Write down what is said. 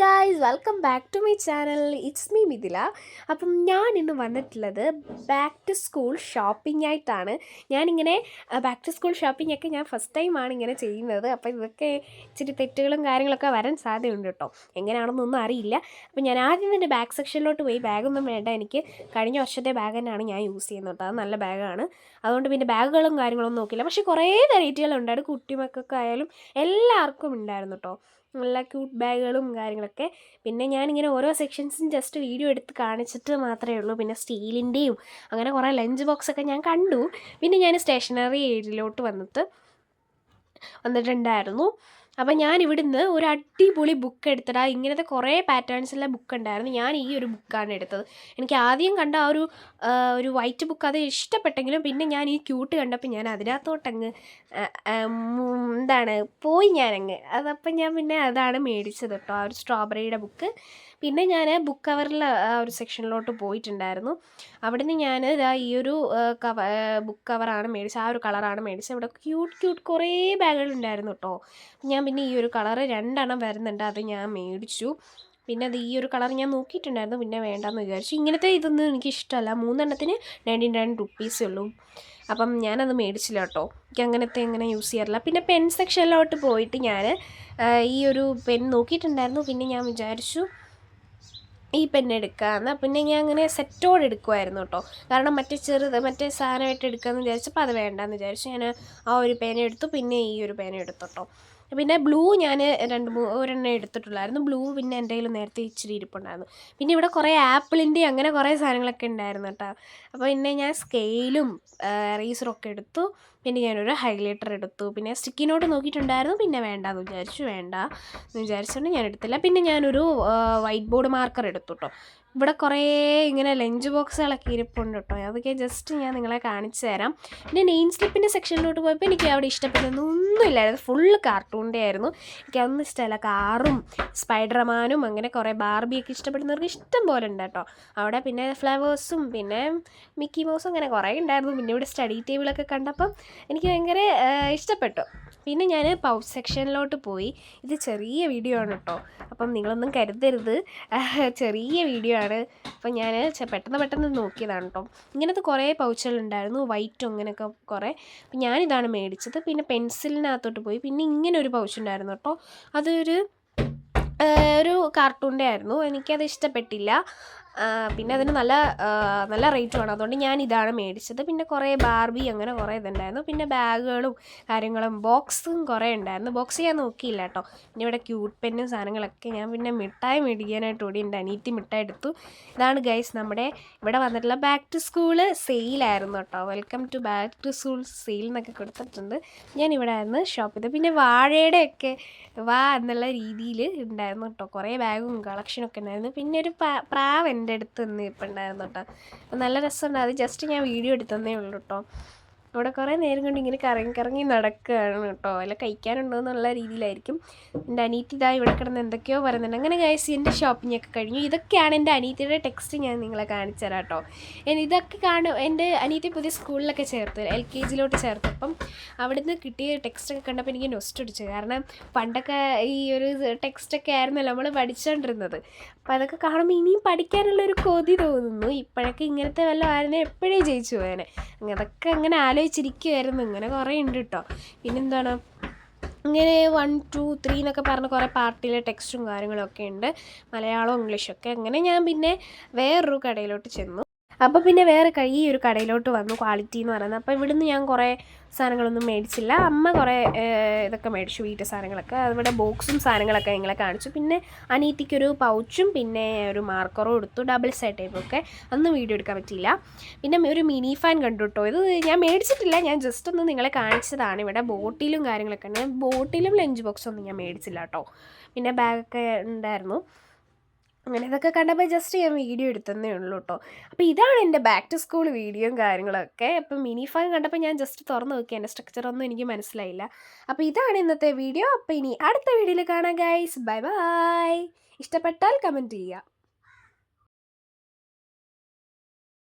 Guys, welcome back to my channel. It's me Mithila. അപ്പം ഞാൻ ഇന്ന് വന്നിട്ടുള്ളത് ബാക്ക് ടു സ്കൂൾ ഷോപ്പിംഗ് ആയിട്ടാണ്. ഞാനിങ്ങനെ ബാക്ക് ടു സ്കൂൾ ഷോപ്പിംഗ് ഒക്കെ ഞാൻ ഫസ്റ്റ് ടൈമാണ് ഇങ്ങനെ ചെയ്യുന്നത്. അപ്പോൾ ഇതൊക്കെ ഇച്ചിരി തെറ്റുകളും കാര്യങ്ങളൊക്കെ വരാൻ സാധ്യതയുണ്ട് കേട്ടോ. എങ്ങനെയാണെന്നൊന്നും അറിയില്ല. അപ്പം ഞാൻ ആദ്യം തന്നെ ബാഗ് സെക്ഷനിലോട്ട് പോയി. ബാഗൊന്നും വേണ്ട, എനിക്ക് കഴിഞ്ഞ വർഷത്തെ ബാഗ് തന്നെയാണ് ഞാൻ യൂസ് ചെയ്യുന്നത്. അത് നല്ല ബാഗാണ്. അതുകൊണ്ട് പിന്നെ ബാഗുകളും കാര്യങ്ങളൊന്നും നോക്കില്ല. പക്ഷേ കുറേ വെറൈറ്റികളുണ്ടായിരുന്നു. കുട്ടിമക്കൾക്കായാലും എല്ലാവർക്കും ഉണ്ടായിരുന്നു കേട്ടോ. നല്ല ക്യൂട്ട് ബാഗുകളും കാര്യങ്ങളൊക്കെ. പിന്നെ ഞാനിങ്ങനെ ഓരോ സെക്ഷൻസും ജസ്റ്റ് വീഡിയോ എടുത്ത് കാണിച്ചിട്ട് മാത്രമേ ഉള്ളൂ. പിന്നെ സ്റ്റീലിൻ്റെയും അങ്ങനെ കുറേ ലഞ്ച് ബോക്സൊക്കെ ഞാൻ കണ്ടു. പിന്നെ ഞാൻ സ്റ്റേഷനറി ഏരിയയിലോട്ട് വന്നിട്ടുണ്ടായിരുന്നു. അപ്പം ഞാൻ ഇവിടുന്ന് ഒരു അടിപൊളി ബുക്ക് എടുത്തിടാ. ഇങ്ങനത്തെ കുറേ പാറ്റേൺസുള്ള ബുക്ക് ഉണ്ടായിരുന്നു. ഞാൻ ഈ ഒരു ബുക്കാണ് എടുത്തത്. എനിക്ക് ആദ്യം കണ്ട ആ ഒരു വൈറ്റ് ബുക്ക് അത് ഇഷ്ടപ്പെട്ടെങ്കിലും പിന്നെ ഞാൻ ഈ ക്യൂട്ട് കണ്ടപ്പോൾ ഞാൻ അതിനകത്തോട്ടങ്ങ് പോയി ഞാനങ്ങ്. അതപ്പം ഞാൻ പിന്നെ അതാണ് മേടിച്ചത് കേട്ടോ, ആ ഒരു സ്ട്രോബെറിയുടെ ബുക്ക്. പിന്നെ ഞാൻ ബുക്ക് കവറിൽ ആ ഒരു സെക്ഷനിലോട്ട് പോയിട്ടുണ്ടായിരുന്നു. അവിടുന്ന് ഞാൻ ഈ ഒരു ബുക്ക് കവറാണ് മേടിച്ചത്. ആ ഒരു കളറാണ് മേടിച്ചത്. ഇവിടെ ക്യൂട്ട് കുറേ ബാഗുകളുണ്ടായിരുന്നു കേട്ടോ. ഞാൻ പിന്നെ ഈ ഒരു കളറ് 2 വരുന്നുണ്ട്, അത് ഞാൻ മേടിച്ചു. പിന്നെ അത് ഈ ഒരു കളർ ഞാൻ നോക്കിയിട്ടുണ്ടായിരുന്നു, പിന്നെ വേണ്ടാന്ന് വിചാരിച്ചു. ഇങ്ങനത്തെ ഇതൊന്നും എനിക്ക് ഇഷ്ടമല്ല. 3 99 റുപ്പീസേ ഉള്ളൂ. അപ്പം ഞാനത് മേടിച്ചില്ല കേട്ടോ. എനിക്ക് അങ്ങനത്തെ എങ്ങനെ യൂസ് ചെയ്യാറില്ല. പിന്നെ പെൻ സെക്ഷനിലോട്ട് പോയിട്ട് ഞാൻ ഈ ഒരു പെൻ നോക്കിയിട്ടുണ്ടായിരുന്നു. പിന്നെ ഞാൻ വിചാരിച്ചു ഈ പെണ്ണെടുക്കാമെന്ന്. പിന്നെ ഞാൻ അങ്ങനെ സെറ്റോടെ എടുക്കുമായിരുന്നു കേട്ടോ. കാരണം മറ്റേ സാധനമായിട്ട് എടുക്കാമെന്ന് വിചാരിച്ചപ്പോൾ അത് വേണ്ടാന്ന് വിചാരിച്ചു. ഞാൻ ആ ഒരു പേന എടുത്തു. പിന്നെ ഈ ഒരു പേന എടുത്തു കേട്ടോ. പിന്നെ ബ്ലൂ ഞാൻ ഒരെണ്ണം എടുത്തിട്ടുള്ളായിരുന്നു. ബ്ലൂ പിന്നെ എൻ്റെ കയ്യിൽ നേരത്തെ ഇച്ചിരി ഇരിപ്പുണ്ടായിരുന്നു. പിന്നെ ഇവിടെ കുറേ ആപ്പിളിൻ്റെ അങ്ങനെ കുറേ സാധനങ്ങളൊക്കെ ഉണ്ടായിരുന്നു കേട്ടോ. അപ്പോൾ പിന്നെ ഞാൻ സ്കെയിലും റേസറൊക്കെ എടുത്തു. പിന്നെ ഞാനൊരു ഹൈലൈറ്റർ എടുത്തു. പിന്നെ സ്റ്റിക്കി നോട്ട് നോക്കിയിട്ടുണ്ടായിരുന്നു, പിന്നെ വേണ്ടാന്ന് വിചാരിച്ചുകൊണ്ട് ഞാൻ എടുത്തില്ല. പിന്നെ ഞാനൊരു വൈറ്റ് ബോർഡ് മാർക്കർ എടുത്തു കേട്ടോ. ഇവിടെ കുറേ ഇങ്ങനെ ലഞ്ച് ബോക്സുകളൊക്കെ ഇരിപ്പുണ്ട് കേട്ടോ. അതൊക്കെ ജസ്റ്റ് ഞാൻ നിങ്ങളെ കാണിച്ചു തരാം. പിന്നെ നെയിം സ്ലിപ്പിൻ്റെ സെക്ഷനിലോട്ട് പോയപ്പോൾ എനിക്ക് അവിടെ ഇഷ്ടപ്പെടുന്നൊന്നും ഇല്ലായിരുന്നു. ഫുള്ള് കാർട്ടൂണിൻ്റെ ആയിരുന്നു. എനിക്കതൊന്നും ഇഷ്ടമല്ല. കാറും സ്പൈഡർമാനും അങ്ങനെ കുറേ ബാർബിയൊക്കെ ഇഷ്ടപ്പെടുന്നവർക്ക് ഇഷ്ടം പോലെ ഉണ്ട് കേട്ടോ അവിടെ. പിന്നെ ഫ്ലവേഴ്സും പിന്നെ മിക്കി മൗസും അങ്ങനെ കുറേ ഉണ്ടായിരുന്നു. പിന്നെ ഇവിടെ സ്റ്റഡി ടേബിളൊക്കെ കണ്ടപ്പം എനിക്ക് ഭയങ്കര ഇഷ്ടപ്പെട്ടു. പിന്നെ ഞാൻ പൗച്ച് സെക്ഷനിലോട്ട് പോയി. ഇത് ചെറിയ വീഡിയോ ആണ് കേട്ടോ, അപ്പം നിങ്ങളൊന്നും കരുതരുത്, ചെറിയ വീഡിയോ ആണ്. അപ്പം ഞാൻ പെട്ടെന്ന് നോക്കിയതാണ് കേട്ടോ. ഇങ്ങനത്തെ കുറേ പൗച്ചുകളുണ്ടായിരുന്നു, വൈറ്റും അങ്ങനെയൊക്കെ കുറേ. അപ്പം ഞാനിതാണ് മേടിച്ചത്. പിന്നെ പെൻസിലിനകത്തോട്ട് പോയി. പിന്നെ ഇങ്ങനെ ഒരു പൗച്ച് ഉണ്ടായിരുന്നു കേട്ടോ. അതൊരു കാർട്ടൂണിൻ്റെ ആയിരുന്നു. എനിക്കത് ഇഷ്ടപ്പെട്ടില്ല. പിന്നെ അതിന് നല്ല റേറ്റുമാണ്. അതുകൊണ്ട് ഞാൻ ഇതാണ് മേടിച്ചത്. പിന്നെ കുറേ ബാർബി അങ്ങനെ കുറേ ഇതുണ്ടായിരുന്നു. പിന്നെ ബാഗുകളും കാര്യങ്ങളും ബോക്സും കുറേ ഉണ്ടായിരുന്നു. ബോക്സ് ഞാൻ നോക്കിയില്ല കേട്ടോ. പിന്നെ ഇവിടെ ക്യൂട്ട് പെന്നും സാധനങ്ങളൊക്കെ. ഞാൻ പിന്നെ മിഠായി മേടിക്കാനായിട്ട് ഓടി. എൻ്റെ അനിയത്തി മിഠായി എടുത്തു. ഇതാണ് ഗൈസ് നമ്മുടെ ഇവിടെ വന്നിട്ടുള്ള ബാക്ക് ടു സ്കൂള് സെയിലായിരുന്നു കേട്ടോ. Welcome to back to school sale എന്നൊക്കെ കൊടുത്തിട്ടുണ്ട്. ഞാൻ ഇവിടെ ആയിരുന്നു ഷോപ്പ് ചെയ്തത്. പിന്നെ വാഴയുടെയൊക്കെ വാ എന്നുള്ള രീതിയിൽ ഉണ്ടായിരുന്നു കേട്ടോ. കുറേ ബാഗും കളക്ഷനൊക്കെ ഉണ്ടായിരുന്നു. പിന്നെ ഒരു പ്രാവ് എൻ്റെ അടുത്ത് നിന്നിട്ടുണ്ടായിരുന്നു കേട്ടോ. നല്ല രസമുണ്ട്. അത് ജസ്റ്റ് ഞാൻ വീഡിയോ എടുത്തതേ ഉള്ളൂ കേട്ടോ. അവിടെ കുറേ നേരം കൊണ്ട് ഇങ്ങനെ കറങ്ങി നടക്കുകയാണ് കേട്ടോ. അല്ല കഴിക്കാനുണ്ടോ എന്നുള്ള രീതിയിലായിരിക്കും. എൻ്റെ അനീത്തി ഇതാ ഇവിടെ കിടന്ന് എന്തൊക്കെയോ പറയുന്നുണ്ട്. അങ്ങനെ ഗൈസ് എൻ്റെ ഷോപ്പിംഗ് ഒക്കെ കഴിഞ്ഞു. ഇതൊക്കെയാണ് എൻ്റെ അനീത്തിയുടെ ടെക്സ്റ്റ്. ഞാൻ നിങ്ങളെ കാണിച്ചു തരാം കേട്ടോ. ഇതൊക്കെ എൻ്റെ അനീത്തി പുതിയ സ്കൂളിലൊക്കെ ചേർത്ത് LKGയിലോട്ട് ചേർത്തപ്പം അവിടുന്ന് കിട്ടിയ ടെക്സ്റ്റൊക്കെ കണ്ടപ്പോൾ എനിക്ക് നൊസ്റ്റ് അടിച്ചു. കാരണം പണ്ടൊക്കെ ഈ ഒരു ടെക്സ്റ്റൊക്കെ ആയിരുന്നല്ലോ നമ്മൾ പഠിച്ചുകൊണ്ടിരുന്നത്. അപ്പോൾ അതൊക്കെ കാണുമ്പോൾ ഇനിയും പഠിക്കാനുള്ളൊരു കൊതി തോന്നുന്നു. ഇപ്പോഴൊക്കെ ഇങ്ങനത്തെ വല്ലതും ആയിരുന്നേ എപ്പോഴേ ജയിച്ചു പോയേനെ. അതൊക്കെ അങ്ങനെ ആലോചിച്ചിരിക്കുമായിരുന്നു. ഇങ്ങനെ കുറേ ഉണ്ട് കേട്ടോ. പിന്നെന്താണ് ഇങ്ങനെ 1 2 3 എന്നൊക്കെ പറഞ്ഞ് കുറേ പാർട്ടിയിലെ ടെക്സ്റ്റും കാര്യങ്ങളൊക്കെ ഉണ്ട്, മലയാളവും ഇംഗ്ലീഷൊക്കെ. അങ്ങനെ ഞാൻ പിന്നെ വേറൊരു കടയിലോട്ട് ചെന്നു. അപ്പോൾ പിന്നെ ഈ ഒരു കടയിലോട്ട് വന്നു, ക്വാളിറ്റി എന്ന് പറയുന്നത്. അപ്പോൾ ഇവിടുന്ന് ഞാൻ കുറേ സാധനങ്ങളൊന്നും മേടിച്ചില്ല. അമ്മ കുറേ ഇതൊക്കെ മേടിച്ചു, വീട്ടു സാധനങ്ങളൊക്കെ. അതിവിടെ ബോക്സും സാധനങ്ങളൊക്കെ നിങ്ങളെ കാണിച്ചു. പിന്നെ അനീത്തിക്കൊരു പൗച്ചും പിന്നെ ഒരു മാർക്കറും എടുത്തു, ഡബിൾ സൈഡ് ടൈപ്പൊക്കെ. അതൊന്നും വീഡിയോ എടുക്കാൻ പറ്റിയില്ല. പിന്നെ ഒരു മിനി ഫാൻ കണ്ടു കേട്ടോ. ഇത് ഞാൻ മേടിച്ചിട്ടില്ല, ഞാൻ ജസ്റ്റ് ഒന്ന് നിങ്ങളെ കാണിച്ചതാണ്. ഇവിടെ ബോട്ടിലും കാര്യങ്ങളൊക്കെ ഉണ്ട്. ബോട്ടിലും ലഞ്ച് ബോക്സൊന്നും ഞാൻ മേടിച്ചില്ല കേട്ടോ. പിന്നെ ബാഗൊക്കെ ഉണ്ടായിരുന്നു. അങ്ങനെ ഇതൊക്കെ കണ്ടപ്പോൾ ജസ്റ്റ് ഞാൻ വീഡിയോ എടുത്തതേ ഉള്ളൂ കേട്ടോ. അപ്പോൾ ഇതാണ് എൻ്റെ ബാക്ക് ടു സ്കൂൾ വീഡിയോയും കാര്യങ്ങളൊക്കെ. അപ്പം മിനി ഫാൻ കണ്ടപ്പോൾ ഞാൻ ജസ്റ്റ് തുറന്ന് നോക്കി, എൻ്റെ സ്ട്രക്ചറൊന്നും എനിക്ക് മനസ്സിലായില്ല. അപ്പോൾ ഇതാണ് ഇന്നത്തെ വീഡിയോ. അപ്പോൾ ഇനി അടുത്ത വീഡിയോയിൽ കാണാം ഗൈസ്. Bye bye. ഇഷ്ടപ്പെട്ടാൽ കമൻറ്റ് ചെയ്യുക.